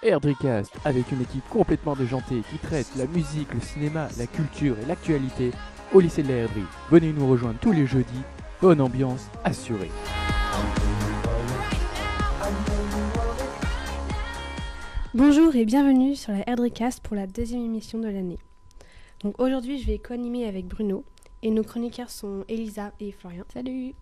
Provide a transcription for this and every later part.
Erdricast, avec une équipe complètement déjantée qui traite la musique, le cinéma, la culture et l'actualité au lycée de la Herderie. Venez nous rejoindre tous les jeudis, bonne ambiance assurée. Bonjour et bienvenue sur la Erdricast pour la deuxième émission de l'année. Donc aujourd'hui je vais co-animer avec Bruno et nos chroniqueurs sont Elisa et Florian. Salut.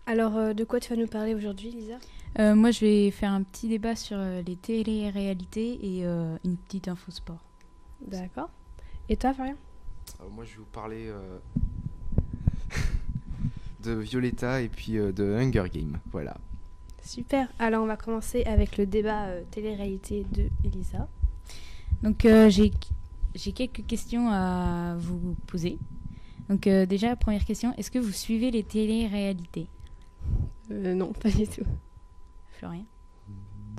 Alors de quoi tu vas nous parler aujourd'hui Elisa ? Moi, je vais faire un petit débat sur les télé-réalités et une petite info sport. D'accord. Et toi, Florian ? Moi, je vais vous parler de Violetta et puis de Hunger Games. Voilà. Super. Alors, on va commencer avec le débat télé-réalité de Elisa. Donc, j'ai quelques questions à vous poser. Donc, déjà, première question, est-ce que vous suivez les télé-réalités ? Non, pas du tout. Florian ?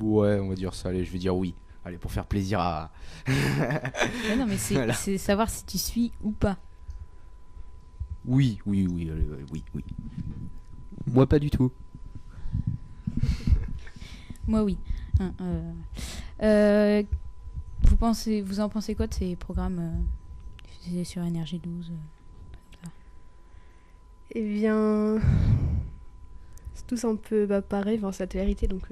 Ouais, on va dire ça. Allez, je vais dire oui. Allez, pour faire plaisir à... Ouais, non, mais Voilà. c'est savoir si tu suis ou pas. Oui. Oui. Moi, pas du tout. Moi, oui. Vous en pensez quoi de ces programmes diffusés sur Énergie 12 Eh bien, c'est tous un peu pareil, enfin, c'est la télé-réalité, donc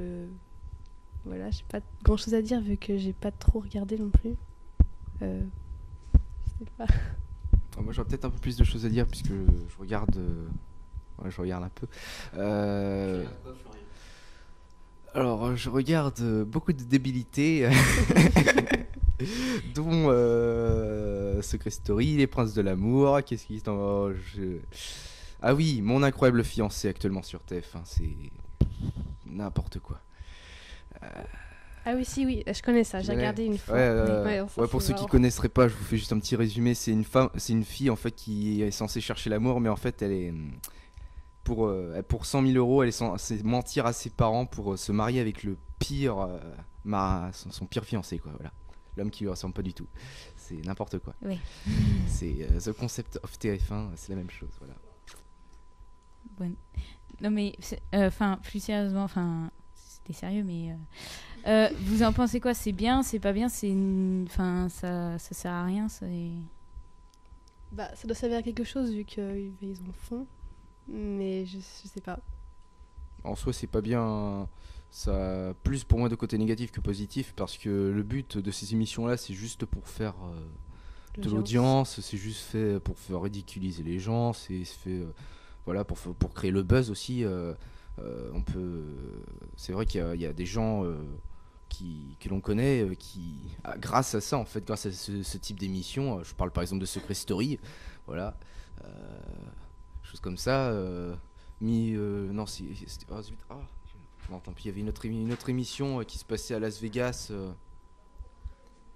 voilà, j'ai pas grand-chose à dire vu que j'ai pas trop regardé non plus. Je sais pas. Moi, j'aurais peut-être un peu plus de choses à dire puisque je regarde... Ouais, je regarde un peu. Alors, je regarde beaucoup de débilités, dont Secret Story, Les Princes de l'amour, qu'est-ce qui Ah oui, Mon incroyable fiancé actuellement sur TF1, c'est n'importe quoi. Ah oui, si, oui, je connais ça, j'ai regardé une fois. Ouais, pour ceux qui connaisseraient pas, je vous fais juste un petit résumé. C'est une fille en fait qui est censée chercher l'amour, mais en fait elle est pour 100 000 euros, elle est censée mentir à ses parents pour se marier avec le pire, son pire fiancé, quoi. Voilà, l'homme qui lui ressemble pas du tout. C'est n'importe quoi. Oui. C'est The Concept of TF1, c'est la même chose, voilà. Bon. Non, mais plus sérieusement, c'était sérieux, mais vous en pensez quoi ? C'est bien, c'est pas bien, ça sert à rien, ça doit servir à quelque chose vu qu'ils en font, mais je sais pas. En soi, c'est pas bien. Ça a plus pour moi de côté négatif que positif parce que le but de ces émissions-là, c'est juste pour faire de l'audience, c'est juste fait pour faire ridiculiser les gens, c'est fait voilà, pour créer le buzz aussi. C'est vrai qu'il y a des gens que l'on connaît grâce à ça, en fait, grâce à ce type d'émission, je parle par exemple de Secret Story, voilà, choses comme ça. Non, non, tant pis, il y avait une autre émission qui se passait à Las Vegas.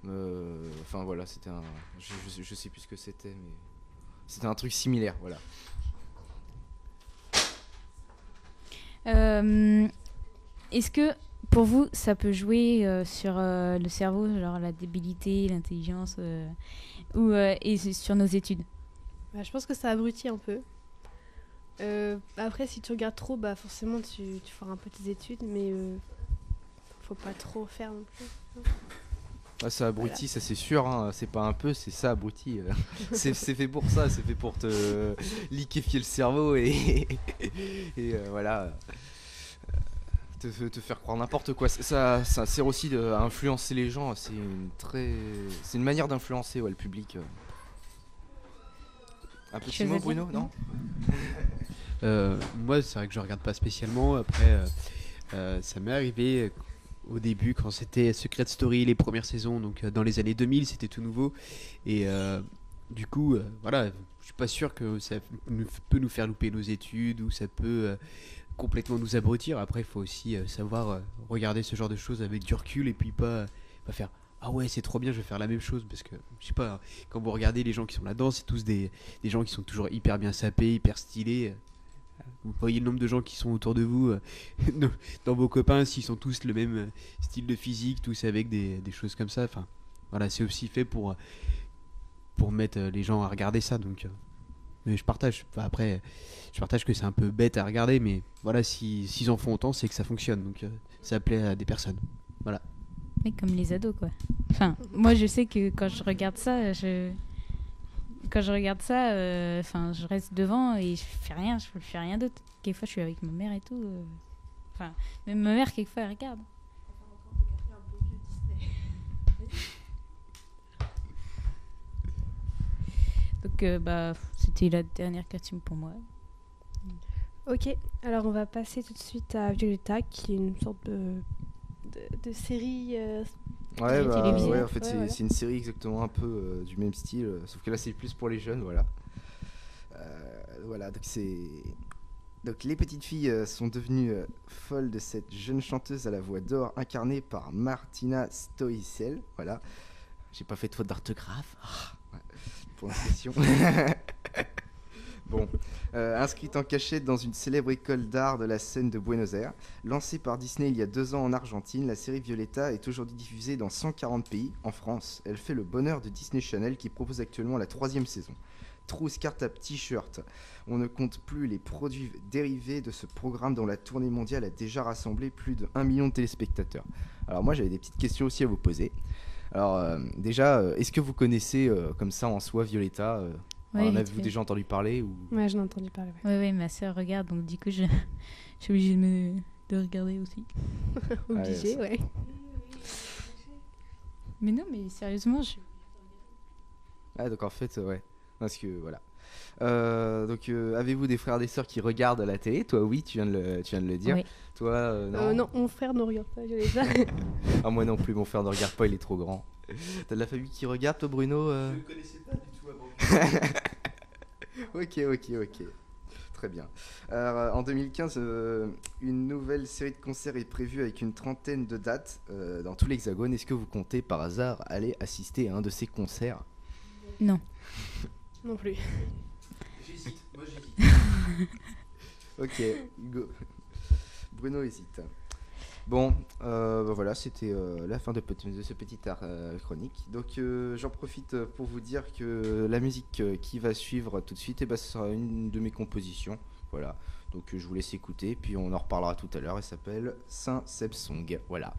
Enfin voilà, c'était je sais plus ce que c'était, mais c'était un truc similaire, voilà. Est-ce que pour vous ça peut jouer sur le cerveau, genre la débilité, l'intelligence et sur nos études ? Je pense que ça abrutit un peu. Après, si tu regardes trop, forcément tu feras un peu tes études, mais faut pas trop faire non plus. Ça abrutit, voilà. Ça c'est sûr, hein. C'est pas un peu, c'est ça abruti. C'est fait pour ça, c'est fait pour te liquéfier le cerveau et voilà, te faire croire n'importe quoi. Ça sert aussi à influencer les gens, c'est une manière d'influencer le public. Un petit mot, Bruno, non ? Moi, c'est vrai que je regarde pas spécialement. Après, ça m'est arrivé au début quand c'était Secret Story, les premières saisons, donc dans les années 2000, c'était tout nouveau. Et du coup, voilà, je suis pas sûr que ça peut nous faire louper nos études ou ça peut complètement nous abrutir. Après, il faut aussi savoir regarder ce genre de choses avec du recul et puis pas faire ah ouais, c'est trop bien, je vais faire la même chose. Parce que, je sais pas, quand vous regardez les gens qui sont là-dedans, c'est tous des gens qui sont toujours hyper bien sapés, hyper stylés. Vous voyez le nombre de gens qui sont autour de vous, dans vos copains, s'ils sont tous le même style de physique, tous avec des choses comme ça. Enfin, voilà, c'est aussi fait pour mettre les gens à regarder ça. Donc, mais je partage. Enfin, après, je partage que c'est un peu bête à regarder, mais voilà, s'ils en font autant, c'est que ça fonctionne. Donc, ça plaît à des personnes. Voilà. Mais comme les ados, quoi. Enfin, moi, je sais que quand je regarde ça, enfin, je reste devant et je fais rien, je fais rien d'autre. Quelquefois, je suis avec ma mère et tout. Enfin, même ma mère, quelquefois, elle regarde. Donc, c'était la dernière question pour moi. Ok, alors on va passer tout de suite à Violetta, qui est une sorte de série télévisée. Ouais, en fait, Ouais, voilà. c'est une série exactement un peu du même style, sauf que là, c'est plus pour les jeunes, voilà. Voilà, donc les petites filles sont devenues folles de cette jeune chanteuse à la voix d'or incarnée par Martina Stoicel. Voilà, j'ai pas fait de faute d'orthographe. Ouais, pour l'inspection. Bon, inscrite en cachette dans une célèbre école d'art de la scène de Buenos Aires, lancée par Disney il y a 2 ans en Argentine, la série Violetta est aujourd'hui diffusée dans 140 pays. En France, elle fait le bonheur de Disney Channel qui propose actuellement la 3e saison. Trousse, cartable, t-shirt, on ne compte plus les produits dérivés de ce programme dont la tournée mondiale a déjà rassemblé plus de 1 million de téléspectateurs. Alors moi j'avais des petites questions aussi à vous poser. Alors déjà, est-ce que vous connaissez comme ça en soi Violetta Ouais, en vite avez-vous fait. déjà entendu parler ou... Ouais, j'en ai entendu parler. Ouais. Ouais, ma soeur regarde, donc du coup, je suis obligée de regarder aussi. Obligé, ça- ouais. Mais non, mais sérieusement, Ah donc en fait ouais, parce que voilà. Donc avez-vous des frères et des sœurs qui regardent à la télé? Toi oui, tu viens de le dire. Oui. Toi non. Non, mon frère ne regarde pas Violetta. Ah moi non plus, mon frère ne regarde pas, il est trop grand. T'as de la famille qui regarde toi Bruno Je ne connaissais pas du tout avant. Ok. Très bien. Alors, en 2015, une nouvelle série de concerts est prévue avec une trentaine de dates dans tout l'Hexagone. Est-ce que vous comptez par hasard aller assister à un de ces concerts? non. Non plus. J'hésite, moi j'hésite. Ok, Hugo. Bruno hésite. Bon, voilà, c'était la fin de ce petit art chronique. Donc j'en profite pour vous dire que la musique qui va suivre tout de suite, ce sera une de mes compositions. Voilà, donc je vous laisse écouter, puis on en reparlera tout à l'heure. Elle s'appelle Saint Seb Song. Voilà.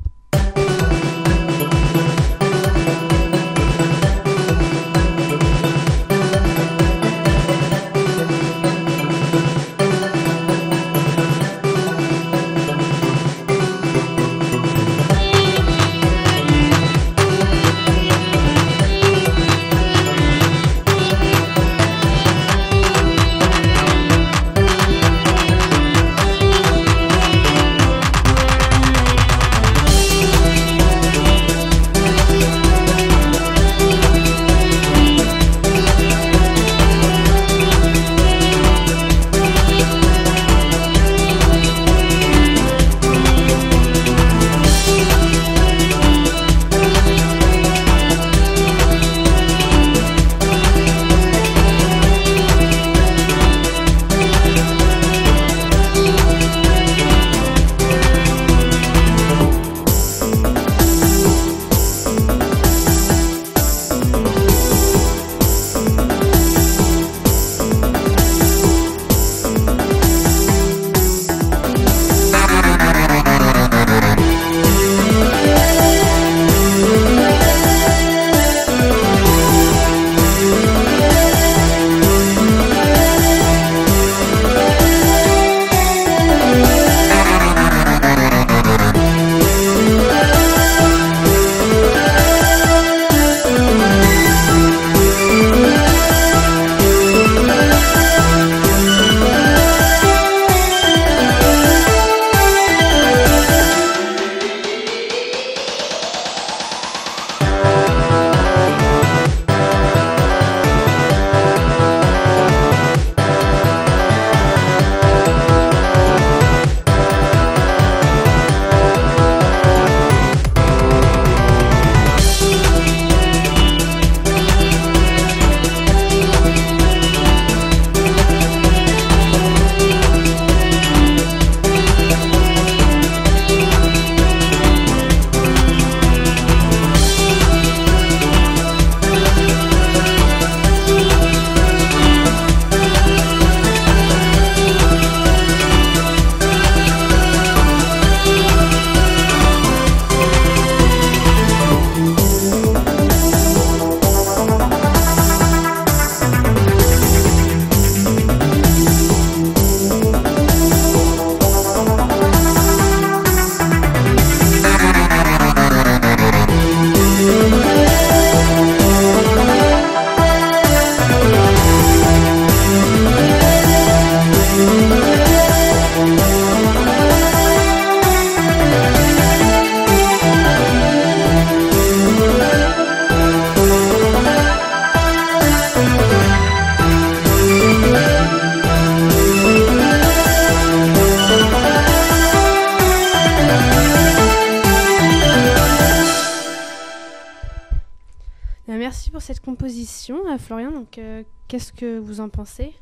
merci pour cette composition, Florian. Donc, qu'est-ce que vous en pensez?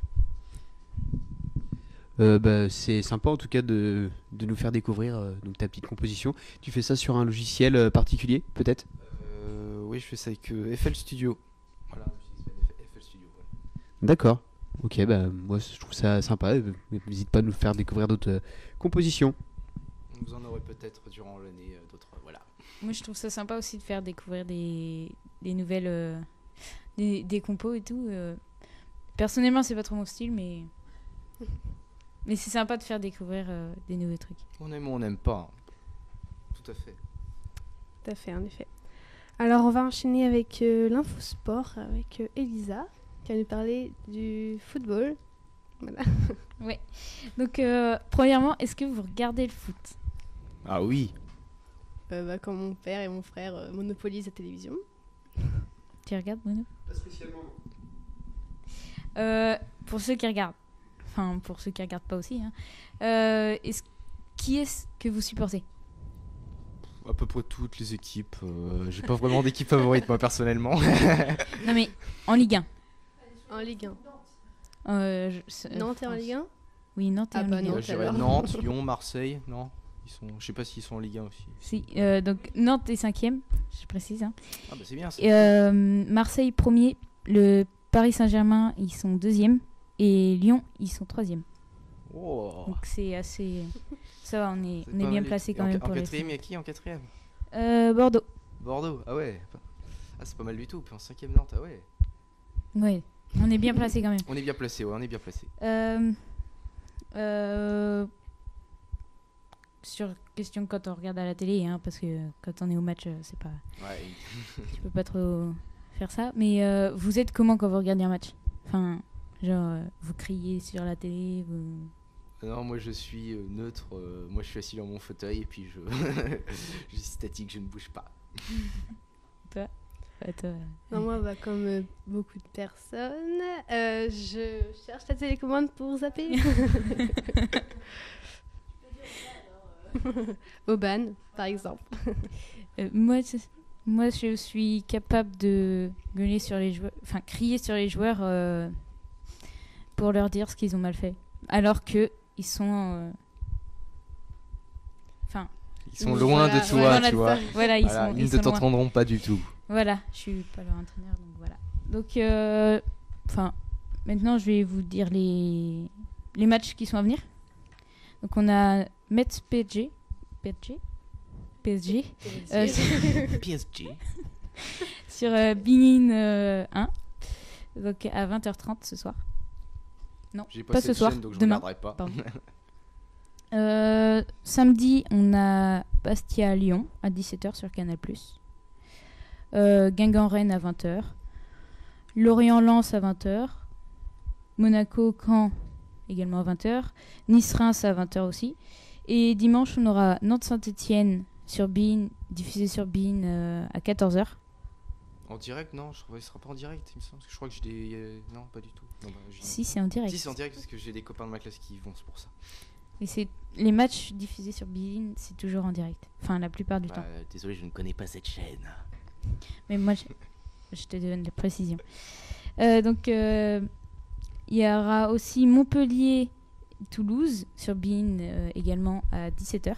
C'est sympa en tout cas de nous faire découvrir donc ta petite composition. Tu fais ça sur un logiciel particulier peut-être? Oui, je fais ça avec FL Studio. Voilà, j'utilise FL Studio. Ouais. D'accord. Ok, bah moi je trouve ça sympa. N'hésite pas à nous faire découvrir d'autres compositions. Vous en aurez peut-être durant l'année d'autres. Voilà. Moi, je trouve ça sympa aussi de faire découvrir des nouvelles. Des compos et tout. Personnellement, c'est pas trop mon style, mais c'est sympa de faire découvrir des nouveaux trucs. On aime ou on n'aime pas. Tout à fait. Tout à fait, en effet. Alors, on va enchaîner avec l'info sport, avec Elisa, qui va nous parler du football. Voilà. Donc, premièrement, est-ce que vous regardez le foot? Ah oui. Comme mon père et mon frère monopolisent la télévision. Tu regardes, Bruno? Pas spécialement. Pour ceux qui regardent, enfin pour ceux qui regardent pas aussi, hein, qui est-ce que vous supportez? À peu près toutes les équipes. J'ai pas vraiment d'équipe favorite moi personnellement. Non mais en Ligue 1. En Ligue 1. Nantes est en France. Ligue 1? Oui, Nantes est Ah en bah Ligue 1. non. Je dirais alors. Nantes, Lyon, Marseille. Non, je sais pas s'ils sont en Ligue 1 aussi. Si, donc Nantes est 5e, je précise. Hein. Ah bah c'est bien. Ça. Et, Marseille 1er, le Paris Saint-Germain ils sont 2e et Lyon ils sont 3e. Oh. Donc c'est assez... Ça va, on est C'est pas bien mal. placé Et quand même en pour les... quatrième, il y a qui en quatrième? Bordeaux. Bordeaux. Ah ouais. Ah c'est pas mal du tout. Puis en cinquième Nantes. Ah ouais. Ouais, on est bien placé quand même. On est bien placé. Ouais, on est bien placé. Sur question quand on regarde à la télé, hein, parce que quand on est au match, c'est pas, Ouais. tu peux pas trop faire ça. Mais vous êtes comment quand vous regardez un match? Enfin, genre, vous criez sur la télé, vous... Non, moi je suis neutre. Moi je suis assis dans mon fauteuil et puis je suis statique. Je ne bouge pas. Toi, Non, moi, comme beaucoup de personnes, je cherche la télécommande pour zapper. Auban, par exemple. moi, je suis capable de gueuler sur les joueurs, enfin crier sur les joueurs pour leur dire ce qu'ils ont mal fait, alors que ils sont, enfin, Ils sont Oui, loin voilà, de toi, voilà, tu vois. voilà, Voilà, ils ils ne sont loin. t'entendront pas du tout. Voilà, je suis pas leur entraîneur, donc voilà. Donc, enfin, maintenant je vais vous dire les matchs qui sont à venir. Donc on a Metz PSG, PSG. sur Bein 1, donc à 20h30 ce soir. Non, J'ai pas pas ce cette soir, chaîne, donc je demain. regarderai pas. Pardon. Samedi, on a Bastia-Lyon à 17h sur Canal+. Guingamp-Rennes à 20h. Lorient-Lens à 20h. Monaco-Caen également à 20h. Nice-Reims à 20h aussi. Et dimanche, on aura Nantes-Saint-Etienne sur beIN, diffusé sur beIN à 14h. En direct, non, je crois qu'il sera pas en direct, il me semble. Parce que je crois que j'ai des. Non, pas du tout. Non, bah, Si, c'est en direct. Si, c'est en direct parce que j'ai des copains de ma classe qui y vont, c'est pour ça. Et c'est les matchs diffusés sur beIN, c'est toujours en direct. Enfin, la plupart du temps. Désolé, je ne connais pas cette chaîne. Mais moi, je te donne la précision. Donc, il y aura aussi Montpellier-Toulouse sur beIN également à 17h,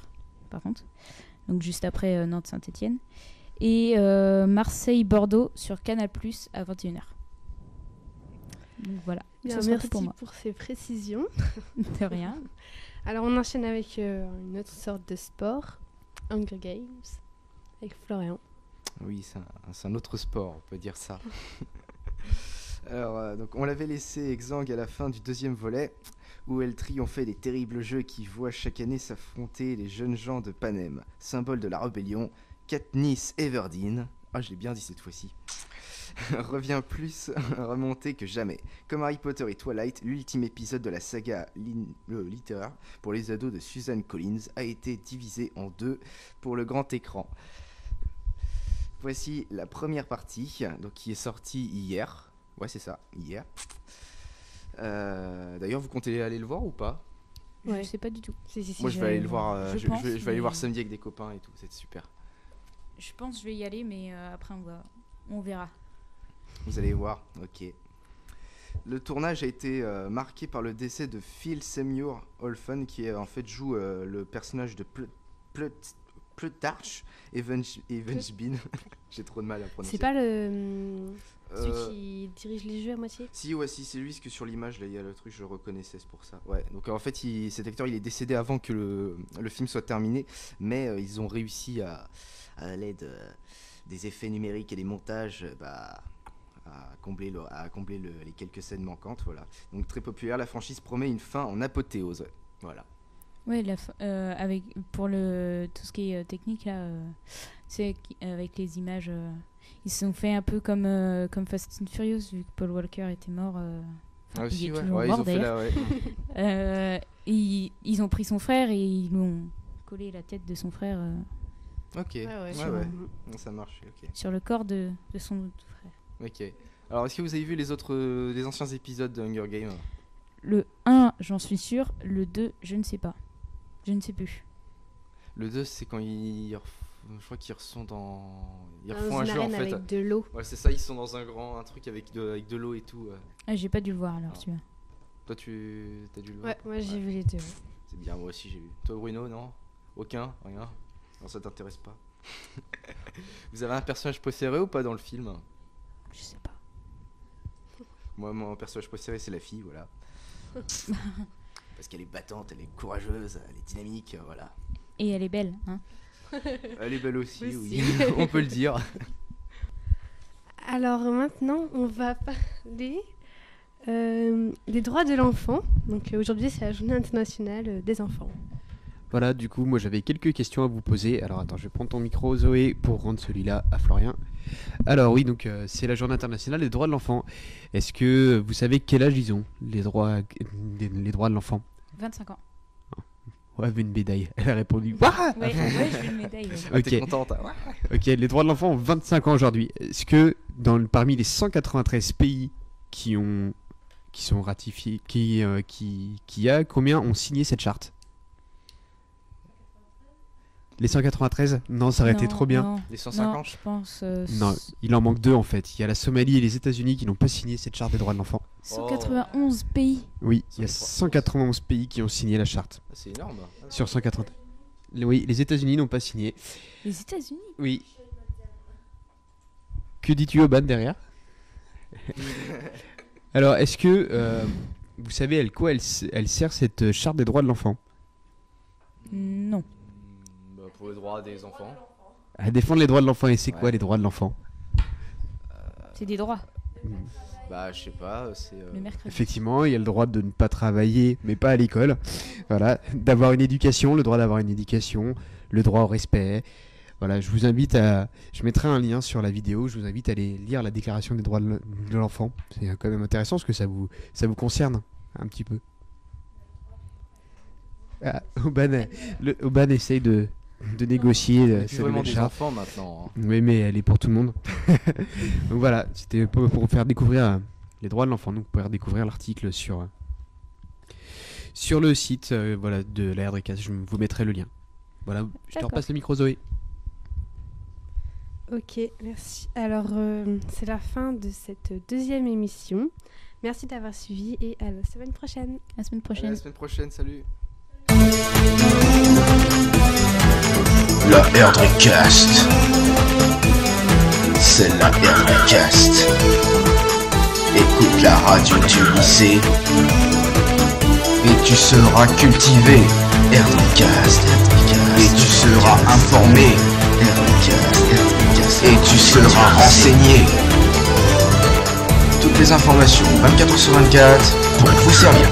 par contre. Donc, juste après Nantes-Saint-Etienne. Et Marseille-Bordeaux sur Canal+, à 21h. Donc, voilà. Bien, Ça sera merci tout pour moi. pour ces précisions. De rien. Alors, on enchaîne avec une autre sorte de sport, Hunger Games, avec Florian. Oui, c'est un autre sport, on peut dire ça. Alors, donc on l'avait laissé exsangue à la fin du deuxième volet, où elle triomphait des terribles jeux qui voient chaque année s'affronter les jeunes gens de Panem, symbole de la rébellion. Katniss Everdeen, je l'ai bien dit cette fois-ci, revient plus remonté que jamais. Comme Harry Potter et Twilight, l'ultime épisode de la saga littéraire pour les ados de Suzanne Collins a été divisé en deux pour le grand écran. Voici la première partie, donc qui est sortie hier. Ouais, c'est ça, hier. D'ailleurs, vous comptez aller le voir ou pas? Ouais. Je sais pas du tout. Moi, je vais aller le voir. Je pense, vais aller voir mais- samedi avec des copains et tout. C'est super. Je pense que je vais y aller, mais après, on verra. Vous allez voir, ok. Le tournage a été marqué par le décès de Phil Seymour Hoffman, qui en fait joue le personnage de Plutarch Evans-Bean. J'ai trop de mal à prononcer. C'est pas celui qui dirige les jeux à moitié? Si, c'est lui, parce que sur l'image, là, il y a le truc, je le reconnaissais, c'est pour ça. Ouais, donc en fait, cet acteur, il est décédé avant que le film soit terminé, mais ils ont réussi à l'aide des effets numériques et des montages, à combler les quelques scènes manquantes, voilà. Donc très populaire, la franchise promet une fin en apothéose, voilà. Ouais, avec pour tout ce qui est technique là, c'est avec les images, ils se sont fait un peu comme Fast and Furious, vu que Paul Walker était mort. Aussi, il est ouais. toujours Ouais, mort, ils ont fait là, ouais. ils ont pris son frère et ils lui ont collé la tête de son frère Ok, ouais. Ça marche, ok. sur le corps de son frère. Ok. Alors, est-ce que vous avez vu les anciens épisodes de Hunger Games ? Le 1, j'en suis sûr. Le 2, je ne sais pas. Je ne sais plus. Le 2, c'est quand je crois qu'ils sont ils Dans refont un une jeu en arène fait. avec de l'eau. Ouais, c'est ça, ils sont dans un truc avec de l'eau et tout. Ah, j'ai pas dû le voir alors, Ah. celui-là. Toi, t'as dû le voir ? Ouais, moi j'ai vu les deux. C'est bien, moi aussi j'ai vu. Toi, Bruno, non ? Aucun ? Rien ? Non, ça t'intéresse pas. Vous avez un personnage préféré ou pas dans le film ? Je sais pas. Moi, mon personnage préféré, c'est la fille, voilà. Parce qu'elle est battante, elle est courageuse, elle est dynamique, voilà. Et elle est belle, hein. Elle est belle aussi, Aussi. oui, on peut le dire. Alors maintenant, on va parler des droits de l'enfant. Donc aujourd'hui, c'est la journée internationale des enfants. Voilà, du coup, moi j'avais quelques questions à vous poser. Alors attends, je vais prendre ton micro, Zoé, pour rendre celui-là à Florian. Alors oui, donc c'est la journée internationale des droits de l'enfant. Est-ce que vous savez quel âge ils ont, les droits de l'enfant? 25 ans. Ouais, une médaille. Elle a répondu. Ouah Ouais, je veux une médaille. Ouais. Ah, Ok. t'es contente, hein ? Ok, les droits de l'enfant ont 25 ans aujourd'hui. Est-ce que parmi les 193 pays qui sont ratifiés, combien ont signé cette charte? Les 193? Non, ça aurait été trop bien. Non, Les 150 non, je pense. Non, il en manque 2 en fait. Il y a la Somalie et les États-Unis qui n'ont pas signé cette charte des droits de l'enfant. 191 pays. Oui, il y a Ça fait 191 pays qui ont signé la charte. Ah, c'est énorme. Sur 180. Oui, les États-Unis n'ont pas signé. Les États-Unis. Oui. Que dis-tu, Oban, derrière? Alors, est-ce que vous savez à quoi elle sert cette charte des droits de l'enfant? Non. Pour les droits des enfants. À défendre les droits de l'enfant. Et c'est quoi Ouais. les droits de l'enfant? C'est des droits. Bah, je sais pas, c'est. Le mercredi. Effectivement, il y a le droit de ne pas travailler, mais pas à l'école. Voilà, d'avoir une éducation, le droit d'avoir une éducation, le droit au respect. Voilà, je vous invite je mettrai un lien sur la vidéo. Je vous invite à aller lire la Déclaration des droits de l'enfant. C'est quand même intéressant parce que ça vous concerne un petit peu. Ah, Oban essaye de négocier C'est cette vraiment nouvelle des charte. enfants maintenant. hein. Oui, mais elle est pour tout le monde. Donc voilà, c'était pour vous faire découvrir les droits de l'enfant. Donc vous pouvez redécouvrir l'article sur le site voilà, de la RDCast. Je vous mettrai le lien. Voilà, je te D'accord. repasse le micro, Zoé. Ok, merci. Alors, c'est la fin de cette deuxième émission. Merci d'avoir suivi et à la semaine prochaine. La semaine Allez, prochaine. la semaine prochaine, salut. La RDCast. C'est la RDCast. Écoute la radio du lycée et tu seras cultivé. RDCast. Et tu seras informé. RDCast. Et tu seras renseigné. Toutes les informations 24h sur 24 pour vous servir.